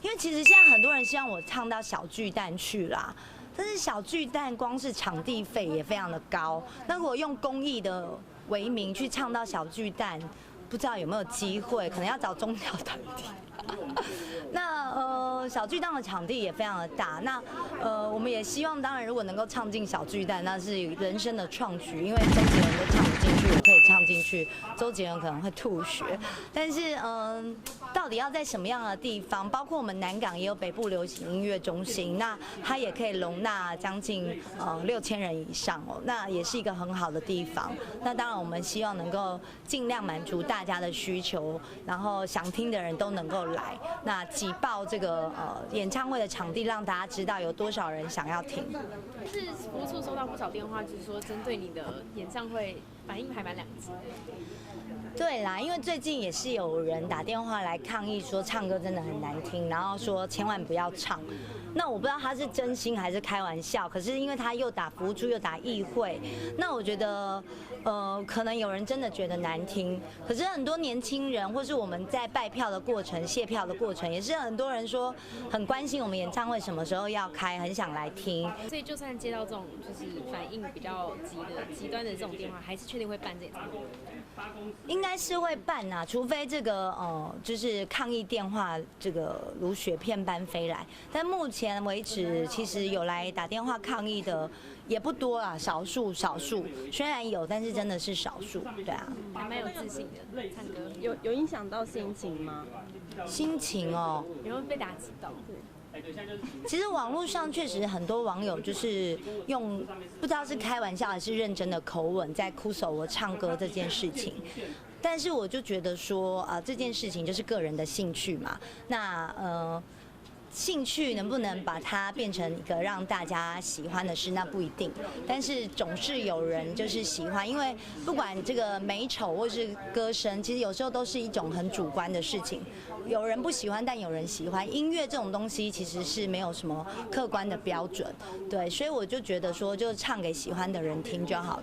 因为其实现在很多人希望我唱到小巨蛋去啦。但是小巨蛋光是场地费也非常的高，那如果用公益的为名去唱到小巨蛋，不知道有没有机会，可能要找中小团体。那小巨蛋的场地也非常的大，那我们也希望，当然如果能够唱进小巨蛋，那是人生的创举，因为周杰伦都唱不进去，我可以唱进去，周杰伦可能会吐血。但是到底要在什么样的地方？包括我们南港也有北部流行音乐中心，那它也可以容纳将近6000人以上哦，那也是一个很好的地方。那当然我们希望能够尽量满足大家的需求，然后想听的人都能够来，那挤爆这个演唱会的场地，让大家知道有多少人想要听。是服务处收到不少电话，就是说针对你的演唱会反应还蛮两极。对啦，因为最近也是有人打电话来抗议说唱歌真的很难听，然后说千万不要唱。那我不知道他是真心还是开玩笑，可是因为他又打服务处又打议会，那我觉得可能有人真的觉得难听，可是很多年轻人或是我们在拜票的过程、谢票的过程，也是很多人说很关心我们演唱会什么时候要开，很想来听。所以就算接到这种就是反应比较极端的这种电话，还是确定会办这场。应该是会办啊，除非这个就是抗议电话这个如雪片般飞来。但目前为止，其实有来打电话抗议的也不多啦，少数。虽然有，但是真的是少数，对啊。还蛮有自信的，唱歌有影响到心情吗？心情哦，有没有被打击到？其实网络上确实很多网友就是用不知道是开玩笑还是认真的口吻在哭诉我唱歌这件事情，但是我就觉得说这件事情就是个人的兴趣嘛，那兴趣能不能把它变成一个让大家喜欢的事，那不一定。但是总是有人就是喜欢，因为不管这个美丑或是歌声，其实有时候都是一种很主观的事情。有人不喜欢，但有人喜欢。音乐这种东西其实是没有什么客观的标准，对，所以我就觉得说，就唱给喜欢的人听就好了。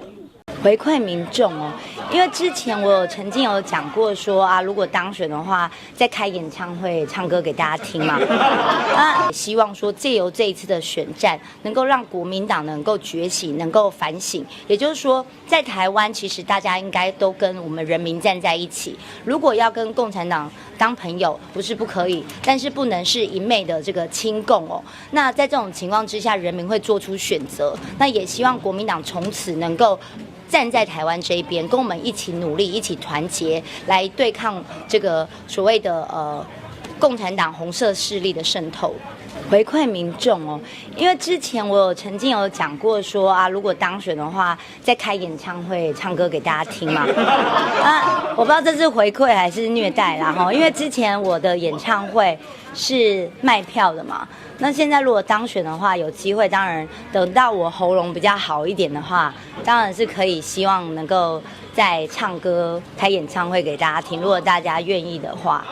回馈民众哦，因为之前我曾经有讲过说如果当选的话，再开演唱会唱歌给大家听嘛。那希望说借由这一次的选战，能够让国民党能够觉醒，能够反省。也就是说，在台湾其实大家应该都跟我们人民站在一起。如果要跟共产党当朋友，不是不可以，但是不能是一昧的这个亲共哦。那在这种情况之下，人民会做出选择。那也希望国民党从此能够站在台湾这一边，跟我们一起努力，一起团结，来对抗这个所谓的共产党红色势力的渗透。回馈民众哦，因为之前我曾经有讲过说如果当选的话，再开演唱会唱歌给大家听嘛。我不知道这是回馈还是虐待啦哈，因为之前我的演唱会是卖票的嘛。那现在如果当选的话，有机会，当然等到我喉咙比较好一点的话，当然是可以希望能够再唱歌开演唱会给大家听，如果大家愿意的话。